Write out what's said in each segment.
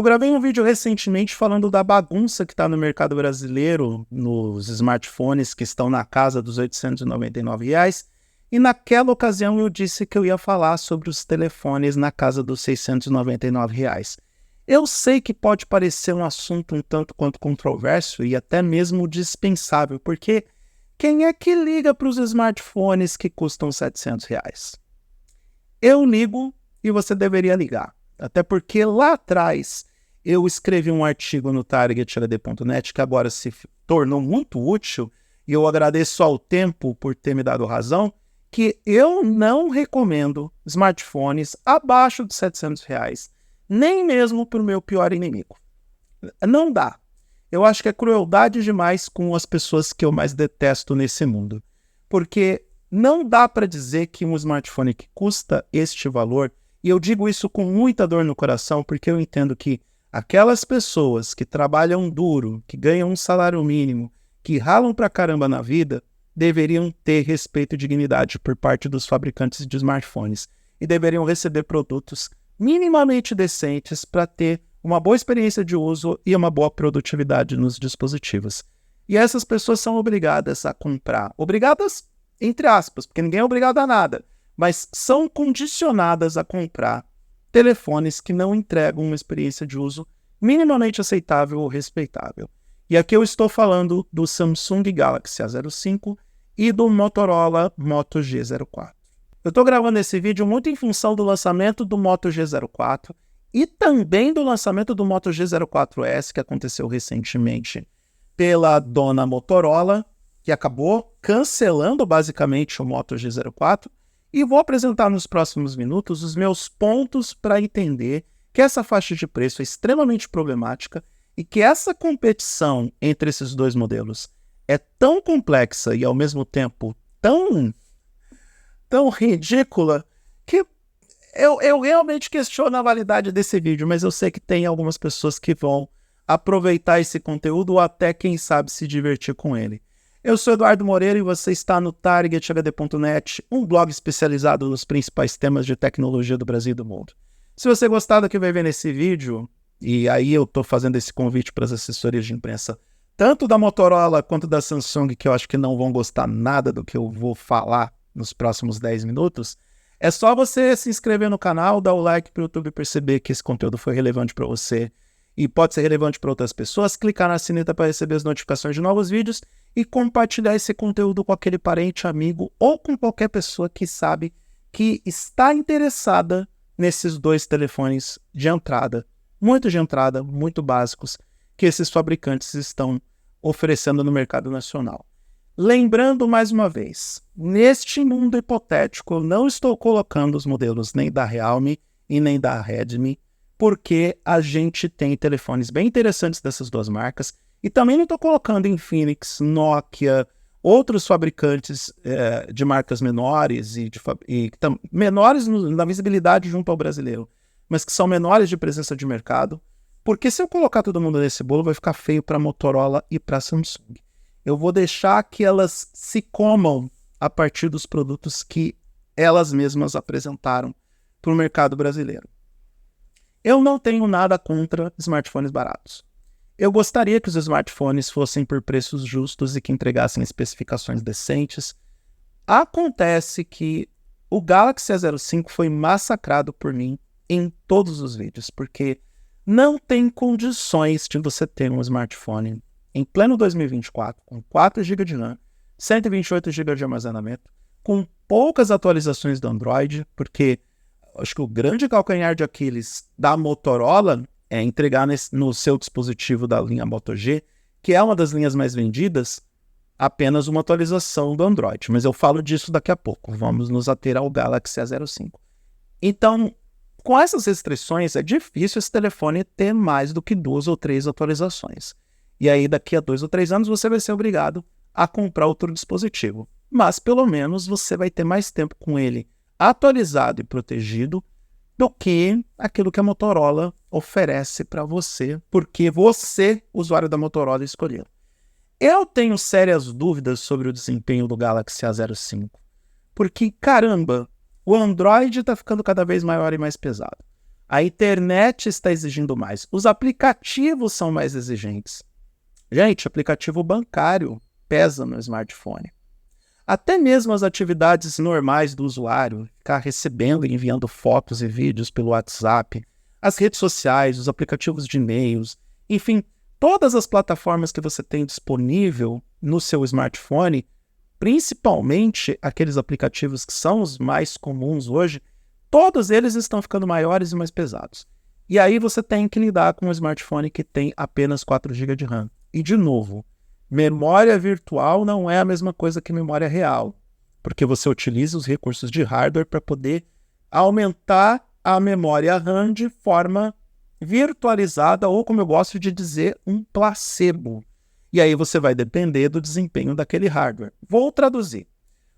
Eu gravei um vídeo recentemente falando da bagunça que está no mercado brasileiro, nos smartphones que estão na casa dos R$ 899, e naquela ocasião eu disse que eu ia falar sobre os telefones na casa dos R$ 699. Eu sei que pode parecer um assunto um tanto quanto controverso e até mesmo dispensável, porque quem é que liga para os smartphones que custam R$ 700? Eu ligo e você deveria ligar, até porque lá atrás eu escrevi um artigo no target.ld.net que agora se tornou muito útil, e eu agradeço ao tempo por ter me dado razão, que eu não recomendo smartphones abaixo de R$ 700, nem mesmo para o meu pior inimigo. Não dá. Eu acho que é crueldade demais com as pessoas que eu mais detesto nesse mundo. Porque não dá para dizer que um smartphone que custa este valor, e eu digo isso com muita dor no coração, porque eu entendo que aquelas pessoas que trabalham duro, que ganham um salário mínimo, que ralam pra caramba na vida, deveriam ter respeito e dignidade por parte dos fabricantes de smartphones e deveriam receber produtos minimamente decentes para ter uma boa experiência de uso e uma boa produtividade nos dispositivos. E essas pessoas são obrigadas a comprar. Obrigadas, entre aspas, porque ninguém é obrigado a nada, mas são condicionadas a comprar telefones que não entregam uma experiência de uso minimamente aceitável ou respeitável. E aqui eu estou falando do Samsung Galaxy A05 e do Motorola Moto G04. Eu estou gravando esse vídeo muito em função do lançamento do Moto G04 e também do lançamento do Moto G04S, que aconteceu recentemente pela dona Motorola, que acabou cancelando basicamente o Moto G04, e vou apresentar nos próximos minutos os meus pontos para entender que essa faixa de preço é extremamente problemática e que essa competição entre esses dois modelos é tão complexa e ao mesmo tempo tão ridícula que eu realmente questiono a validade desse vídeo, mas eu sei que tem algumas pessoas que vão aproveitar esse conteúdo ou até, quem sabe, se divertir com ele. Eu sou Eduardo Moreira e você está no target.ld.net, um blog especializado nos principais temas de tecnologia do Brasil e do mundo. Se você gostar do que vai ver nesse vídeo, e aí eu estou fazendo esse convite para as assessorias de imprensa, tanto da Motorola quanto da Samsung, que eu acho que não vão gostar nada do que eu vou falar nos próximos 10 minutos, é só você se inscrever no canal, dar o like para o YouTube perceber que esse conteúdo foi relevante para você e pode ser relevante para outras pessoas, clicar na sineta para receber as notificações de novos vídeos e compartilhar esse conteúdo com aquele parente, amigo ou com qualquer pessoa que sabe que está interessada nesses dois telefones de entrada, muito básicos, que esses fabricantes estão oferecendo no mercado nacional. Lembrando mais uma vez, neste mundo hipotético, eu não estou colocando os modelos nem da Realme e nem da Redmi, porque a gente tem telefones bem interessantes dessas duas marcas, e também não estou colocando Infinix, Nokia, outros fabricantes de marcas menores menores na visibilidade junto ao brasileiro, mas que são menores de presença de mercado, porque se eu colocar todo mundo nesse bolo vai ficar feio para Motorola e para Samsung. Eu vou deixar que elas se comam a partir dos produtos que elas mesmas apresentaram para o mercado brasileiro. Eu não tenho nada contra smartphones baratos. Eu gostaria que os smartphones fossem por preços justos e que entregassem especificações decentes. Acontece que o Galaxy A05 foi massacrado por mim em todos os vídeos, porque não tem condições de você ter um smartphone em pleno 2024, com 4 GB de RAM, 128 GB de armazenamento, com poucas atualizações do Android, porque acho que o grande calcanhar de Aquiles da Motorola é entregar no seu dispositivo da linha Moto G, que é uma das linhas mais vendidas, apenas uma atualização do Android. Mas eu falo disso daqui a pouco. Vamos nos ater ao Galaxy A05. Então, com essas restrições, é difícil esse telefone ter mais do que 2 ou 3 atualizações. E aí, daqui a 2 ou 3 anos, você vai ser obrigado a comprar outro dispositivo. Mas, pelo menos, você vai ter mais tempo com ele atualizado e protegido do que aquilo que a Motorola oferece para você, porque você, usuário da Motorola, escolheu. Eu tenho sérias dúvidas sobre o desempenho do Galaxy A05, porque, caramba, o Android está ficando cada vez maior e mais pesado. A internet está exigindo mais. Os aplicativos são mais exigentes. Gente, aplicativo bancário pesa no smartphone. Até mesmo as atividades normais do usuário, ficar recebendo e enviando fotos e vídeos pelo WhatsApp, as redes sociais, os aplicativos de e-mails, enfim, todas as plataformas que você tem disponível no seu smartphone, principalmente aqueles aplicativos que são os mais comuns hoje, todos eles estão ficando maiores e mais pesados. E aí você tem que lidar com um smartphone que tem apenas 4 GB de RAM. E de novo, memória virtual não é a mesma coisa que memória real, porque você utiliza os recursos de hardware para poder aumentar a memória RAM de forma virtualizada, ou como eu gosto de dizer, um placebo. E aí você vai depender do desempenho daquele hardware. Vou traduzir.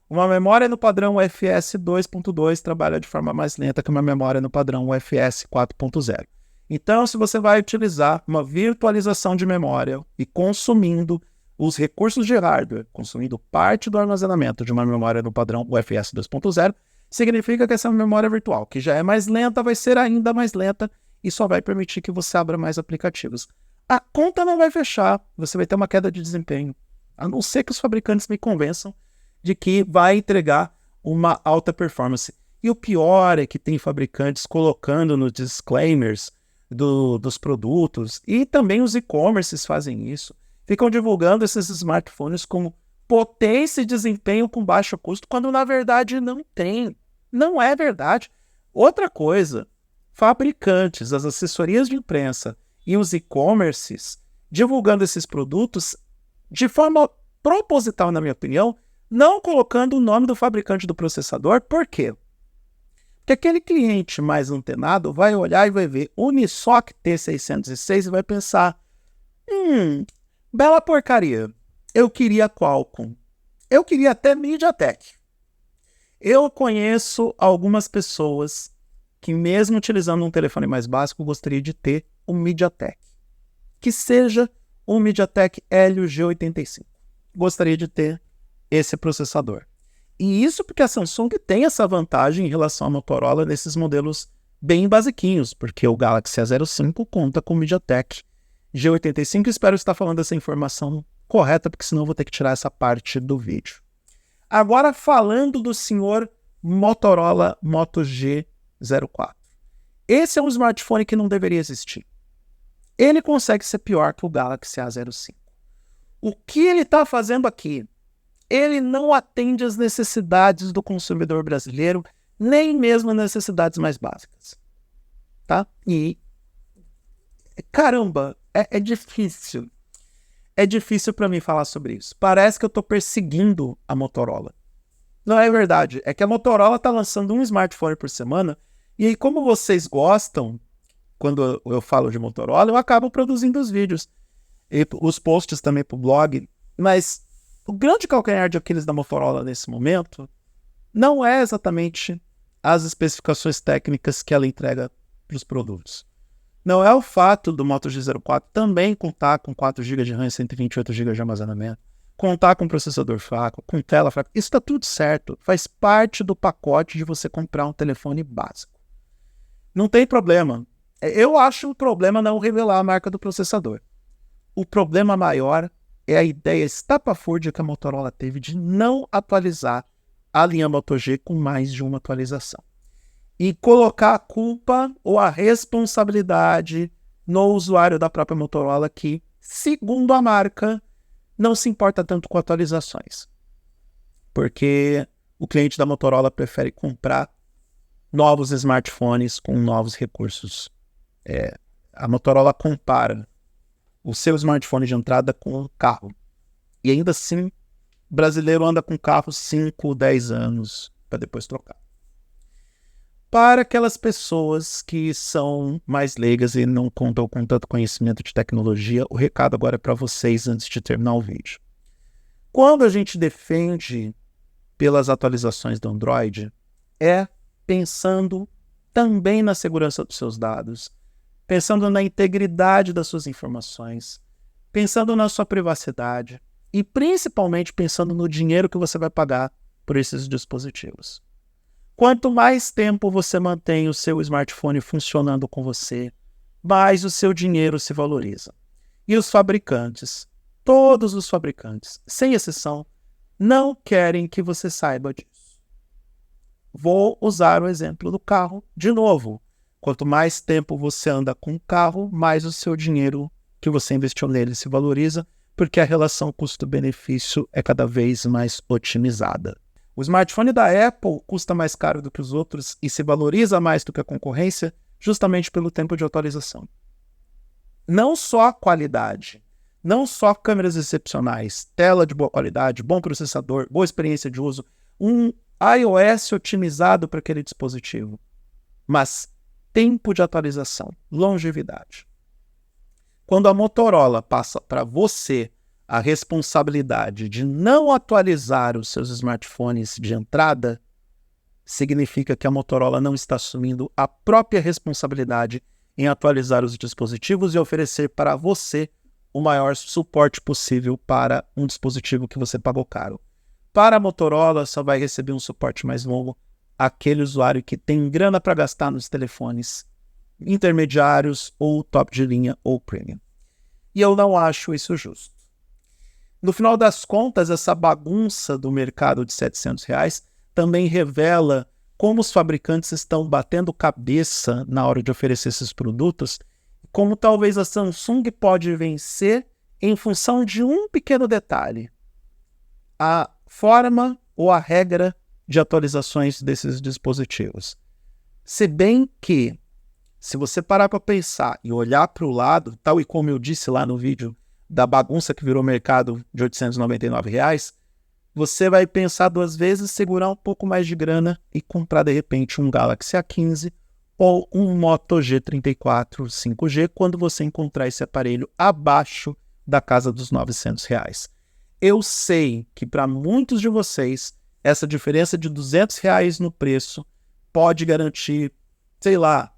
Uma memória no padrão UFS 2.2 trabalha de forma mais lenta que uma memória no padrão UFS 4.0. Então, se você vai utilizar uma virtualização de memória e consumindo os recursos de hardware, consumindo parte do armazenamento de uma memória no padrão UFS 2.0, significa que essa memória virtual, que já é mais lenta, vai ser ainda mais lenta e só vai permitir que você abra mais aplicativos. A conta não vai fechar, você vai ter uma queda de desempenho, a não ser que os fabricantes me convençam de que vai entregar uma alta performance. E o pior é que tem fabricantes colocando nos disclaimers dos produtos, e também os e-commerces fazem isso, ficam divulgando esses smartphones como potência e desempenho com baixo custo, quando na verdade não tem. Não é verdade. Outra coisa, fabricantes, as assessorias de imprensa e os e-commerces divulgando esses produtos de forma proposital, na minha opinião, não colocando o nome do fabricante do processador. Por quê? Porque aquele cliente mais antenado vai olhar e vai ver Unisoc T606 e vai pensar, bela porcaria, eu queria Qualcomm, eu queria até MediaTek. Eu conheço algumas pessoas que, mesmo utilizando um telefone mais básico, gostaria de ter um MediaTek. Que seja um MediaTek Helio G85. Gostaria de ter esse processador. E isso porque a Samsung tem essa vantagem em relação à Motorola nesses modelos bem basiquinhos, porque o Galaxy A05 conta com o MediaTek G85. Espero estar falando essa informação correta, porque senão eu vou ter que tirar essa parte do vídeo. Agora, falando do senhor Motorola Moto G04. Esse é um smartphone que não deveria existir. Ele consegue ser pior que o Galaxy A05. O que ele está fazendo aqui? Ele não atende às necessidades do consumidor brasileiro, nem mesmo às necessidades mais básicas. Tá? E, caramba, é difícil. É difícil para mim falar sobre isso. Parece que eu estou perseguindo a Motorola. Não é verdade. É que a Motorola está lançando um smartphone por semana, e aí, como vocês gostam, quando eu falo de Motorola, eu acabo produzindo os vídeos. E os posts também para o blog. Mas o grande calcanhar de Aquiles da Motorola nesse momento não é exatamente as especificações técnicas que ela entrega para os produtos. Não é o fato do Moto G04 também contar com 4 GB de RAM e 128 GB de armazenamento, contar com processador fraco, com tela fraca. Isso está tudo certo. Faz parte do pacote de você comprar um telefone básico. Não tem problema. Eu acho o problema não revelar a marca do processador. O problema maior é a ideia estapafúrdia que a Motorola teve de não atualizar a linha Moto G com mais de uma atualização. E colocar a culpa ou a responsabilidade no usuário da própria Motorola que, segundo a marca, não se importa tanto com atualizações. Porque o cliente da Motorola prefere comprar novos smartphones com novos recursos. A Motorola compara o seu smartphone de entrada com um carro. E ainda assim, o brasileiro anda com carro 5, 10 anos para depois trocar. Para aquelas pessoas que são mais leigas e não contam com tanto conhecimento de tecnologia, o recado agora é para vocês antes de terminar o vídeo. Quando a gente defende pelas atualizações do Android, é pensando também na segurança dos seus dados, pensando na integridade das suas informações, pensando na sua privacidade e principalmente pensando no dinheiro que você vai pagar por esses dispositivos. Quanto mais tempo você mantém o seu smartphone funcionando com você, mais o seu dinheiro se valoriza. E os fabricantes, todos os fabricantes, sem exceção, não querem que você saiba disso. Vou usar o exemplo do carro de novo. Quanto mais tempo você anda com o carro, mais o seu dinheiro que você investiu nele se valoriza, porque a relação custo-benefício é cada vez mais otimizada. O smartphone da Apple custa mais caro do que os outros e se valoriza mais do que a concorrência, justamente pelo tempo de atualização. Não só a qualidade, não só câmeras excepcionais, tela de boa qualidade, bom processador, boa experiência de uso, um iOS otimizado para aquele dispositivo, mas tempo de atualização, longevidade. Quando a Motorola passa para você a responsabilidade de não atualizar os seus smartphones de entrada, significa que a Motorola não está assumindo a própria responsabilidade em atualizar os dispositivos e oferecer para você o maior suporte possível para um dispositivo que você pagou caro. Para a Motorola, só vai receber um suporte mais longo aquele usuário que tem grana para gastar nos telefones intermediários ou top de linha ou premium. E eu não acho isso justo. No final das contas, essa bagunça do mercado de R$700 também revela como os fabricantes estão batendo cabeça na hora de oferecer esses produtos, como talvez a Samsung pode vencer em função de um pequeno detalhe: a forma ou a regra de atualizações desses dispositivos. Se bem que, se você parar para pensar e olhar para o lado, tal e como eu disse lá no vídeo da bagunça que virou mercado de R$899, você vai pensar duas vezes, segurar um pouco mais de grana e comprar de repente um Galaxy A15 ou um Moto G34 5G quando você encontrar esse aparelho abaixo da casa dos R$900. Eu sei que para muitos de vocês essa diferença de R$200 no preço pode garantir, sei lá,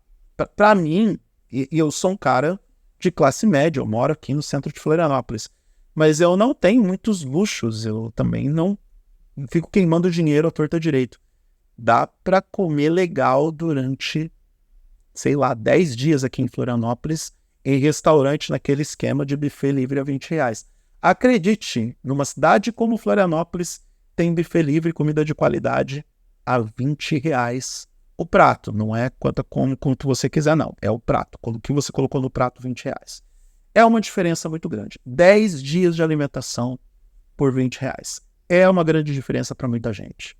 para mim, e eu sou um cara de classe média, eu moro aqui no centro de Florianópolis, mas eu não tenho muitos luxos, eu também não fico queimando dinheiro à torta direito. Dá para comer legal durante, sei lá, 10 dias aqui em Florianópolis, em restaurante naquele esquema de buffet livre a R$20. Acredite, numa cidade como Florianópolis, tem buffet livre, comida de qualidade a R$20 o prato. Não é quanto você quiser, não. É o prato. O que você colocou no prato, R$20. É uma diferença muito grande. 10 dias de alimentação por R$20. É uma grande diferença para muita gente.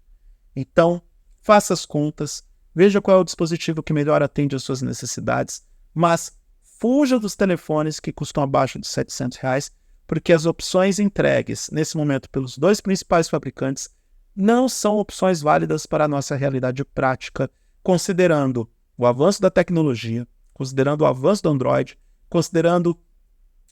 Então, faça as contas, veja qual é o dispositivo que melhor atende às suas necessidades, mas fuja dos telefones que custam abaixo de R$700, porque as opções entregues nesse momento pelos dois principais fabricantes não são opções válidas para a nossa realidade prática, considerando o avanço da tecnologia, considerando o avanço do Android, considerando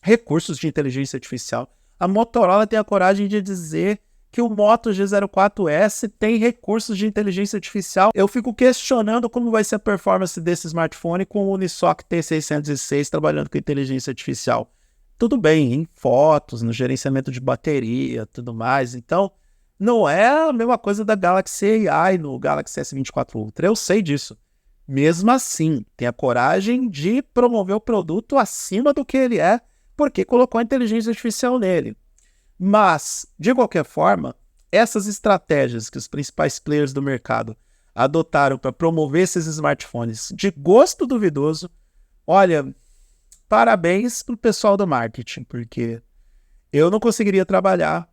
recursos de inteligência artificial. A Motorola tem a coragem de dizer que o Moto G04S tem recursos de inteligência artificial. Eu fico questionando como vai ser a performance desse smartphone com o Unisoc T606 trabalhando com inteligência artificial. Tudo bem, em fotos, no gerenciamento de bateria, tudo mais. Então, não é a mesma coisa da Galaxy AI no Galaxy S24 Ultra. Eu sei disso. Mesmo assim, tem a coragem de promover o produto acima do que ele é, porque colocou a inteligência artificial nele. Mas, de qualquer forma, essas estratégias que os principais players do mercado adotaram para promover esses smartphones de gosto duvidoso, olha, parabéns para o pessoal do marketing, porque eu não conseguiria trabalhar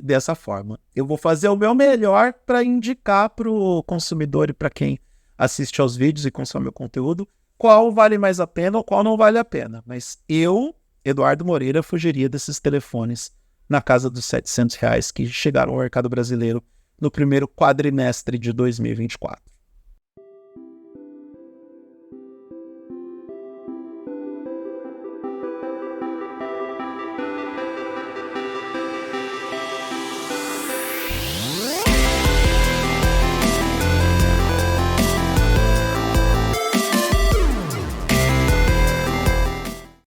dessa forma. Eu vou fazer o meu melhor para indicar para o consumidor e para quem assiste aos vídeos e consome o conteúdo qual vale mais a pena ou qual não vale a pena. Mas eu, Eduardo Moreira, fugiria desses telefones na casa dos R$700 que chegaram ao mercado brasileiro no primeiro quadrimestre de 2024.